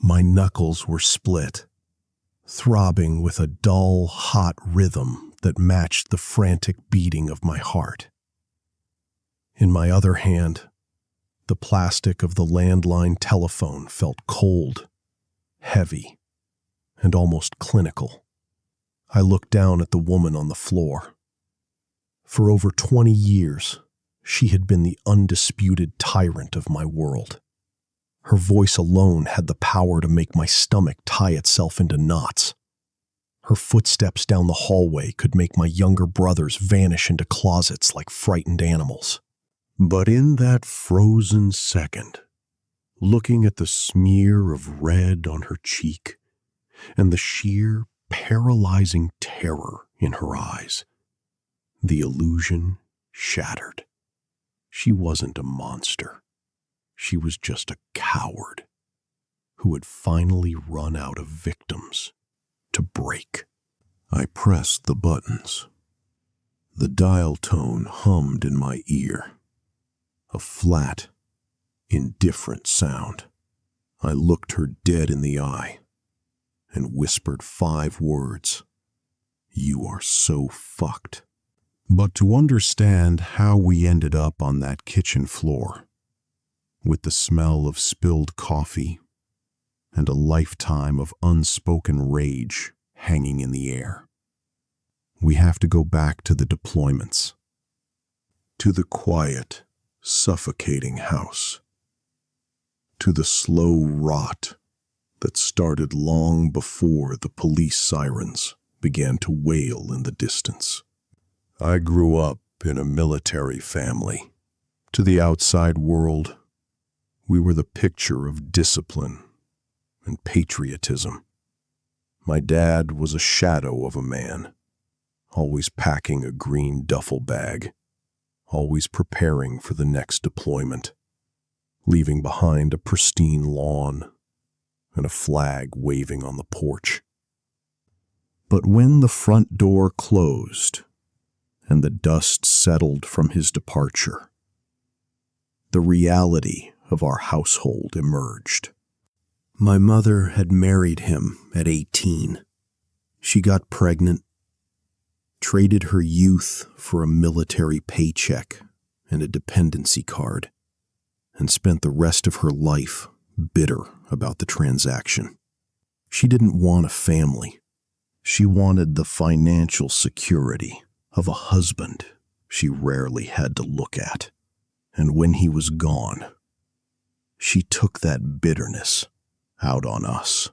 My knuckles were split, throbbing with a dull, hot rhythm that matched the frantic beating of my heart. In my other hand, the plastic of the landline telephone felt cold, heavy, and almost clinical. I looked down at the woman on the floor. For over 20 years, she had been the undisputed tyrant of my world. Her voice alone had the power to make my stomach tie itself into knots. Her footsteps down the hallway could make my younger brothers vanish into closets like frightened animals. But in that frozen second, looking at the smear of red on her cheek and the sheer, paralyzing terror in her eyes, the illusion shattered. She wasn't a monster. She was just a coward who had finally run out of victims to break. I pressed the buttons. The dial tone hummed in my ear. A flat, indifferent sound. I looked her dead in the eye and whispered 5 words. You are so fucked. But to understand how we ended up on that kitchen floor, with the smell of spilled coffee and a lifetime of unspoken rage hanging in the air, we have to go back to the deployments, to the quiet, suffocating house, to the slow rot that started long before the police sirens began to wail in the distance. I grew up in a military family. To the outside world, we were the picture of discipline and patriotism. My dad was a shadow of a man, always packing a green duffel bag, always preparing for the next deployment, leaving behind a pristine lawn and a flag waving on the porch. But when the front door closed and the dust settled from his departure, the reality of our household emerged. My mother had married him at 18. She got pregnant, traded her youth for a military paycheck and a dependency card, and spent the rest of her life bitter about the transaction. She didn't want a family. She wanted the financial security of a husband she rarely had to look at. And when he was gone, she took that bitterness out on us.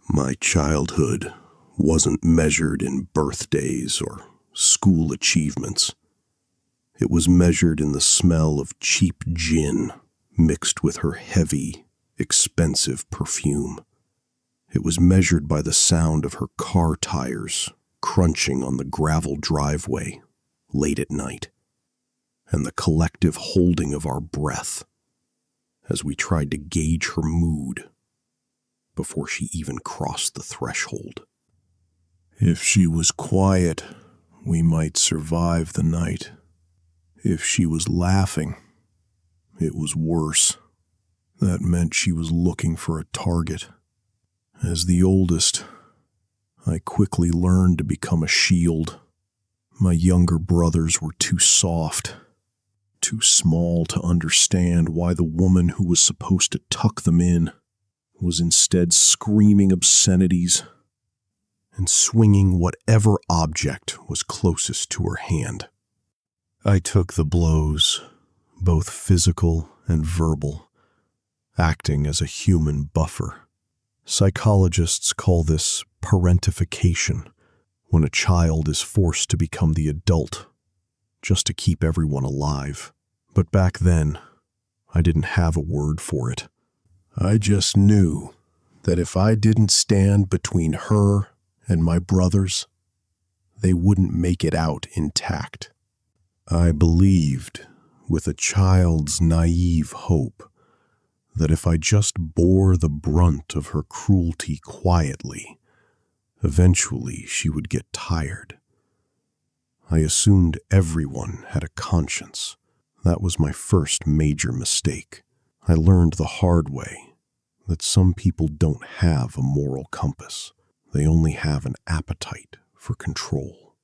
My childhood wasn't measured in birthdays or school achievements. It was measured in the smell of cheap gin mixed with her heavy, expensive perfume. It was measured by the sound of her car tires crunching on the gravel driveway late at night, and the collective holding of our breath as we tried to gauge her mood before she even crossed the threshold. If she was quiet, we might survive the night. If she was laughing, it was worse. That meant she was looking for a target. As the oldest, I quickly learned to become a shield. My younger brothers were too soft, too small to understand why the woman who was supposed to tuck them in was instead screaming obscenities and swinging whatever object was closest to her hand. I took the blows, both physical and verbal, acting as a human buffer. Psychologists call this parentification, when a child is forced to become the adult just to keep everyone alive. But back then, I didn't have a word for it. I just knew that if I didn't stand between her and my brothers, they wouldn't make it out intact. I believed, with a child's naive hope, that if I just bore the brunt of her cruelty quietly, eventually she would get tired. I assumed everyone had a conscience. That was my first major mistake. I learned the hard way that some people don't have a moral compass. They only have an appetite for control.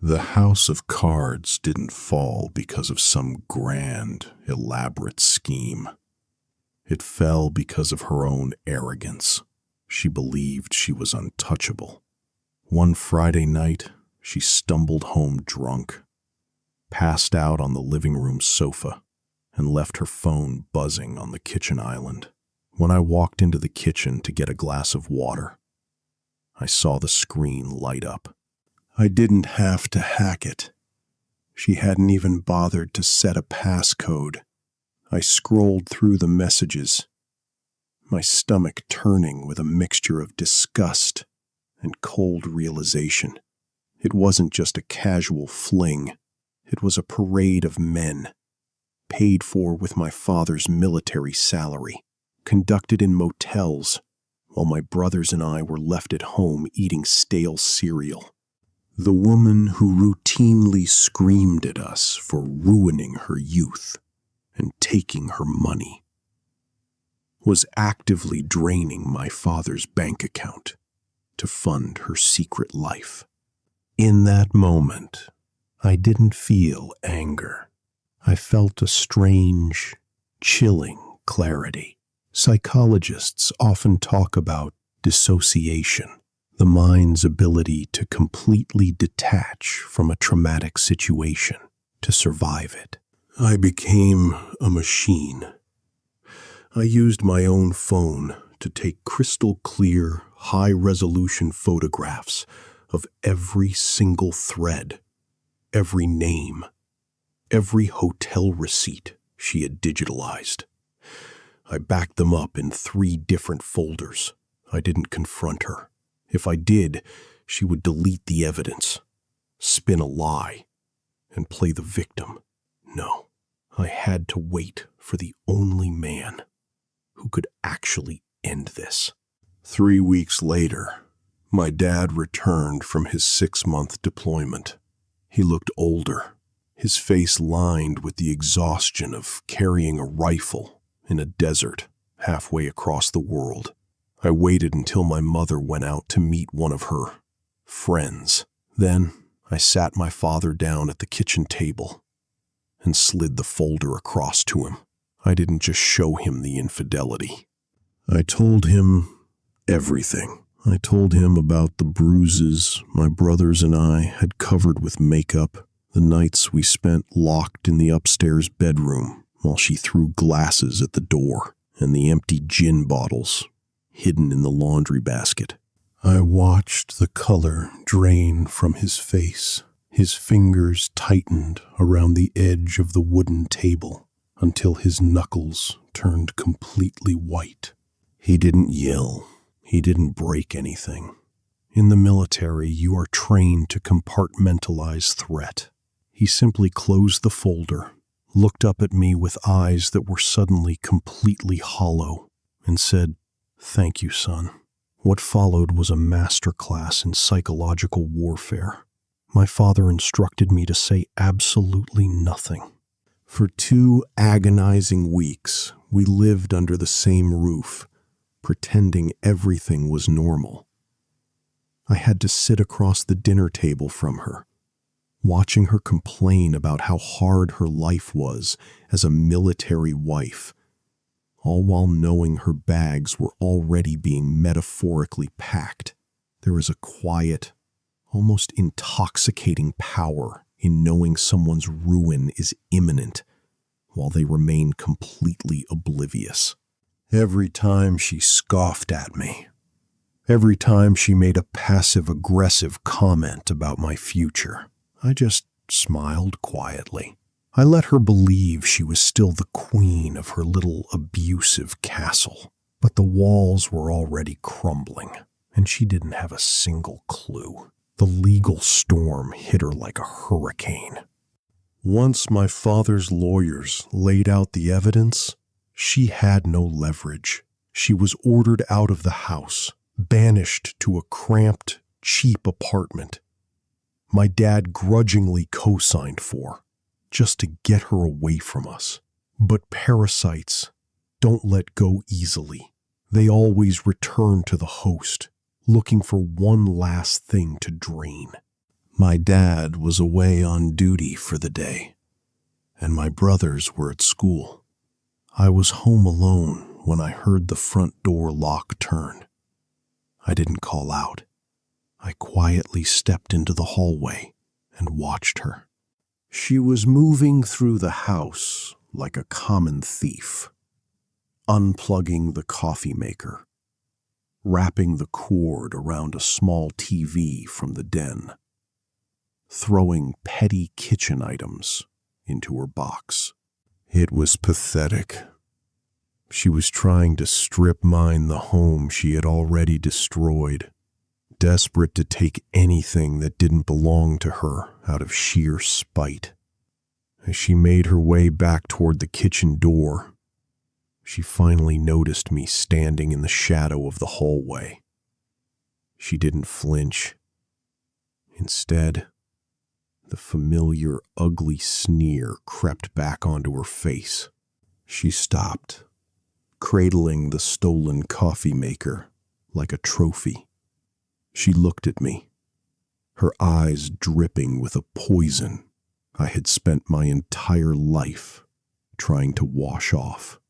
The house of cards didn't fall because of some grand, elaborate scheme. It fell because of her own arrogance. She believed she was untouchable. One Friday night, she stumbled home drunk, passed out on the living room sofa, and left her phone buzzing on the kitchen island. When I walked into the kitchen to get a glass of water, I saw the screen light up. I didn't have to hack it. She hadn't even bothered to set a passcode. I scrolled through the messages, my stomach turning with a mixture of disgust and cold realization. It wasn't just a casual fling. It was a parade of men, paid for with my father's military salary, conducted in motels, while my brothers and I were left at home eating stale cereal. The woman who routinely screamed at us for ruining her youth and taking her money was actively draining my father's bank account to fund her secret life. In that moment, I didn't feel anger. I felt a strange, chilling clarity. Psychologists often talk about dissociation, the mind's ability to completely detach from a traumatic situation to survive it. I became a machine. I used my own phone to take crystal clear, high-resolution photographs of every single thread, every name, every hotel receipt she had digitalized. I backed them up in 3 different folders. I didn't confront her. If I did, she would delete the evidence, spin a lie, and play the victim. No, I had to wait for the only man who could actually end this. 3 weeks later, my dad returned from his 6-month deployment. He looked older, his face lined with the exhaustion of carrying a rifle in a desert halfway across the world. I waited until my mother went out to meet one of her friends. Then I sat my father down at the kitchen table and slid the folder across to him. I didn't just show him the infidelity. I told him everything. I told him about the bruises my brothers and I had covered with makeup, the nights we spent locked in the upstairs bedroom while she threw glasses at the door, and the empty gin bottles hidden in the laundry basket. I watched the color drain from his face. His fingers tightened around the edge of the wooden table until his knuckles turned completely white. He didn't yell. He didn't break anything. In the military, you are trained to compartmentalize threat. He simply closed the folder, looked up at me with eyes that were suddenly completely hollow, and said, "Thank you, son." What followed was a masterclass in psychological warfare. My father instructed me to say absolutely nothing. For 2 agonizing weeks, we lived under the same roof, pretending everything was normal. I had to sit across the dinner table from her, watching her complain about how hard her life was as a military wife, all while knowing her bags were already being metaphorically packed. There is a quiet, almost intoxicating power in knowing someone's ruin is imminent while they remain completely oblivious. Every time she scoffed at me, every time she made a passive-aggressive comment about my future, I just smiled quietly. I let her believe she was still the queen of her little abusive castle, but the walls were already crumbling, and she didn't have a single clue. The legal storm hit her like a hurricane. Once my father's lawyers laid out the evidence, she had no leverage. She was ordered out of the house, banished to a cramped, cheap apartment my dad grudgingly co-signed for, just to get her away from us. But parasites don't let go easily. They always returned to the host, looking for one last thing to drain. My dad was away on duty for the day, and my brothers were at school. I was home alone when I heard the front door lock turn. I didn't call out. I quietly stepped into the hallway and watched her. She was moving through the house like a common thief, unplugging the coffee maker, wrapping the cord around a small TV from the den, throwing petty kitchen items into her box. It was pathetic. She was trying to strip mine the home she had already destroyed, desperate to take anything that didn't belong to her out of sheer spite. As she made her way back toward the kitchen door, she finally noticed me standing in the shadow of the hallway. She didn't flinch. Instead, the familiar, ugly sneer crept back onto her face. She stopped, cradling the stolen coffee maker like a trophy. She looked at me, her eyes dripping with a poison I had spent my entire life trying to wash off.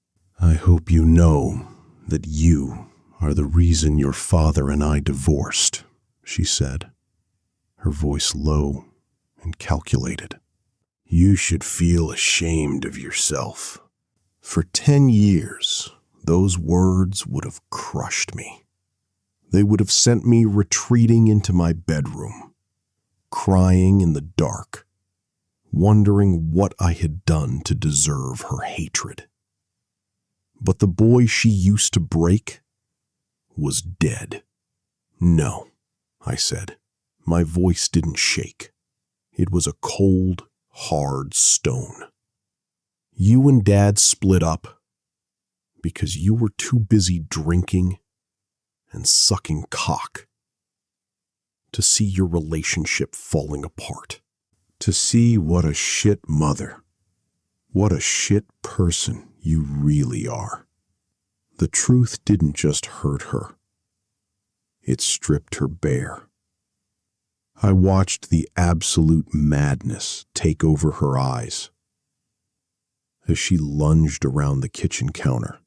I hope you know that you are the reason your father and I divorced, she said, her voice low and calculated. You should feel ashamed of yourself. For 10 years, those words would have crushed me. They would have sent me retreating into my bedroom, crying in the dark, wondering what I had done to deserve her hatred. But the boy she used to break was dead. No, I said. My voice didn't shake. It was a cold, hard stone. You and Dad split up because you were too busy drinking and sucking cock to see your relationship falling apart, to see what a shit mother, what a shit person you really are. The truth didn't just hurt her. It stripped her bare. I watched the absolute madness take over her eyes as she lunged around the kitchen counter.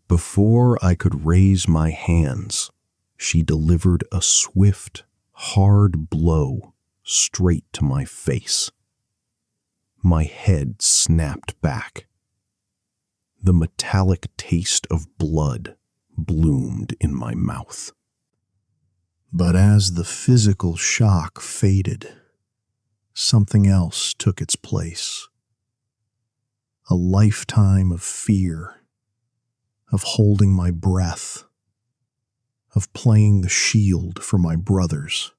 Before I could raise my hands, she delivered a swift, hard blow straight to my face. My head snapped back. The metallic taste of blood bloomed in my mouth. But as the physical shock faded, something else took its place. A lifetime of fear, of holding my breath, of playing the shield for my brothers,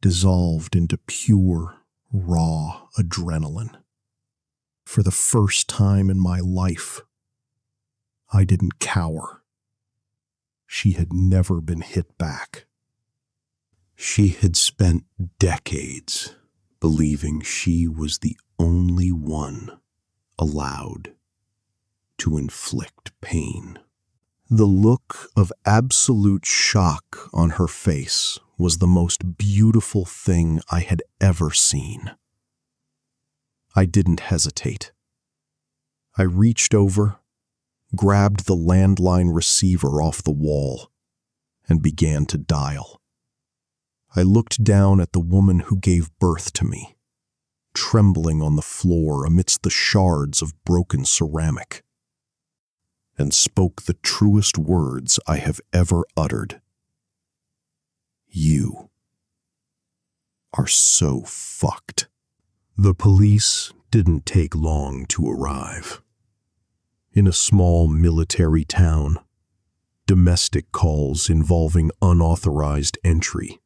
dissolved into pure, raw adrenaline. For the first time in my life, I didn't cower. She had never been hit back. She had spent decades believing she was the only one allowed to inflict pain. The look of absolute shock on her face was the most beautiful thing I had ever seen. I didn't hesitate. I reached over, grabbed the landline receiver off the wall, and began to dial. I looked down at the woman who gave birth to me, trembling on the floor amidst the shards of broken ceramic, and spoke the truest words I have ever uttered. You are so fucked. The police didn't take long to arrive. In a small military town, domestic calls involving unauthorized entry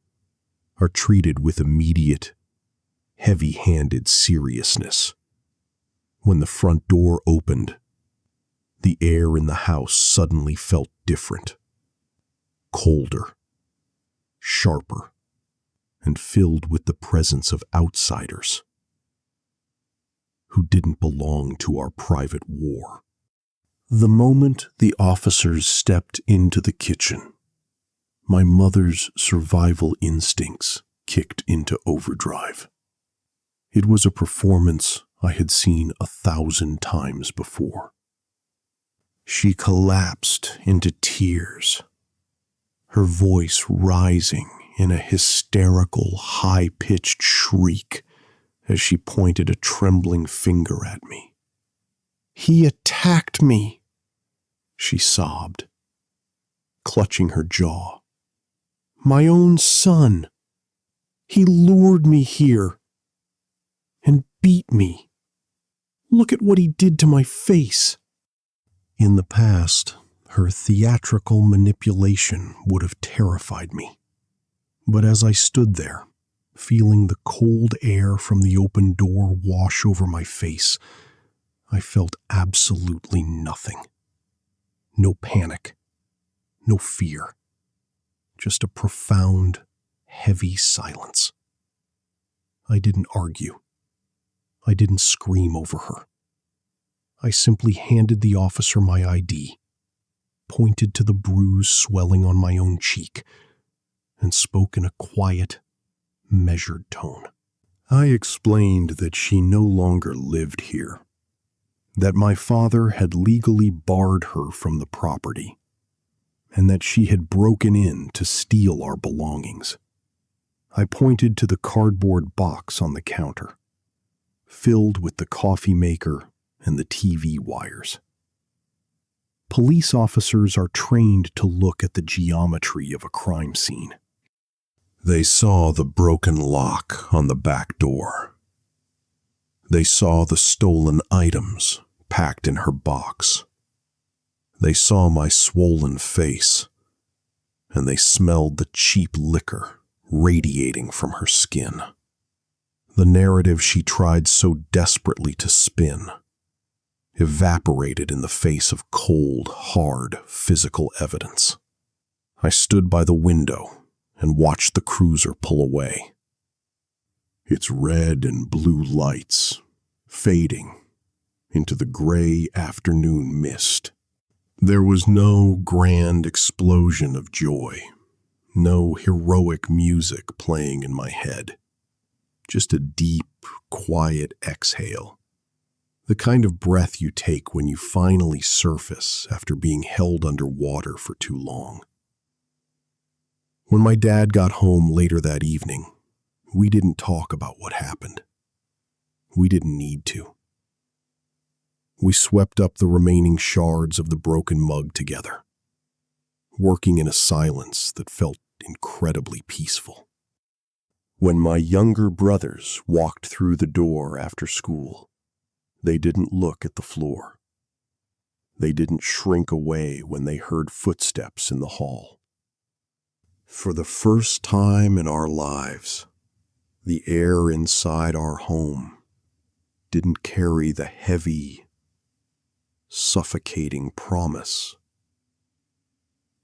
are treated with immediate, heavy-handed seriousness. When the front door opened, the air in the house suddenly felt different, colder, sharper, and filled with the presence of outsiders who didn't belong to our private war. The moment the officers stepped into the kitchen, my mother's survival instincts kicked into overdrive. It was a performance I had seen 1,000 times before. She collapsed into tears, her voice rising in a hysterical, high-pitched shriek as she pointed a trembling finger at me. "He attacked me," she sobbed, clutching her jaw. "My own son. He lured me here and beat me. Look at what he did to my face." In the past, her theatrical manipulation would have terrified me. But as I stood there, feeling the cold air from the open door wash over my face, I felt absolutely nothing. No panic, no fear, just a profound, heavy silence. I didn't argue. I didn't scream over her. I simply handed the officer my ID, pointed to the bruise swelling on my own cheek, and spoke in a quiet, measured tone. I explained that she no longer lived here, that my father had legally barred her from the property, and that she had broken in to steal our belongings. I pointed to the cardboard box on the counter, filled with the coffee maker and the TV wires. Police officers are trained to look at the geometry of a crime scene. They saw the broken lock on the back door. They saw the stolen items packed in her box. They saw my swollen face, and they smelled the cheap liquor radiating from her skin. The narrative she tried so desperately to spin evaporated in the face of cold, hard, physical evidence. I stood by the window and watched the cruiser pull away. Its red and blue lights fading into the gray afternoon mist. There was no grand explosion of joy, no heroic music playing in my head, just a deep, quiet exhale. The kind of breath you take when you finally surface after being held underwater for too long. When my dad got home later that evening, we didn't talk about what happened. We didn't need to. We swept up the remaining shards of the broken mug together, working in a silence that felt incredibly peaceful. When my younger brothers walked through the door after school, they didn't look at the floor. They didn't shrink away when they heard footsteps in the hall. For the first time in our lives, the air inside our home didn't carry the heavy, suffocating promise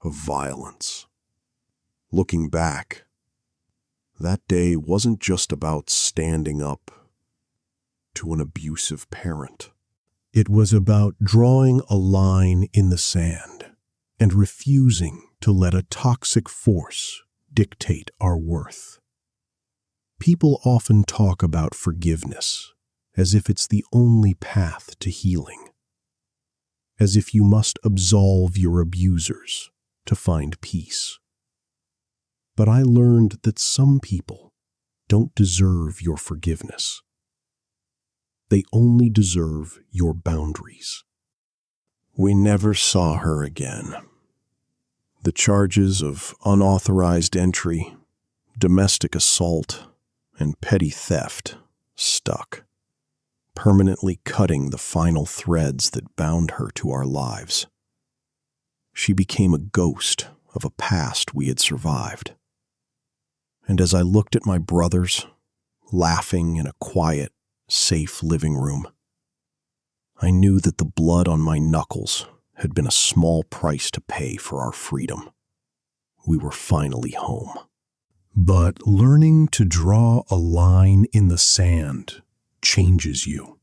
of violence. Looking back, that day wasn't just about standing up to an abusive parent. It was about drawing a line in the sand and refusing to let a toxic force dictate our worth. People often talk about forgiveness as if it's the only path to healing, as if you must absolve your abusers to find peace. But I learned that some people don't deserve your forgiveness. They only deserve your boundaries. We never saw her again. The charges of unauthorized entry, domestic assault, and petty theft stuck, permanently cutting the final threads that bound her to our lives. She became a ghost of a past we had survived. And as I looked at my brothers, laughing in a quiet, safe living room, I knew that the blood on my knuckles had been a small price to pay for our freedom. We were finally home. But learning to draw a line in the sand changes you.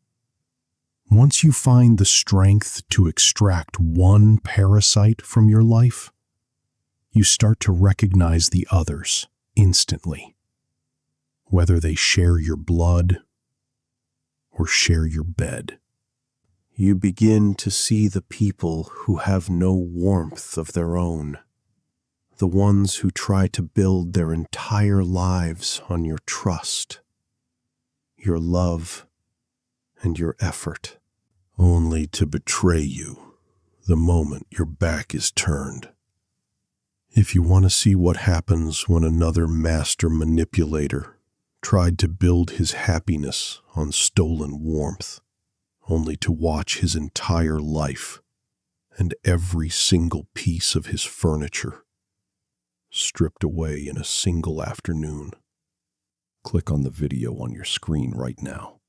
Once you find the strength to extract one parasite from your life, you start to recognize the others instantly, whether they share your blood or share your bed. You begin to see the people who have no warmth of their own, the ones who try to build their entire lives on your trust, your love, and your effort, only to betray you the moment your back is turned. If you want to see what happens when another master manipulator tried to build his happiness on stolen warmth, only to watch his entire life and every single piece of his furniture stripped away in a single afternoon, click on the video on your screen right now.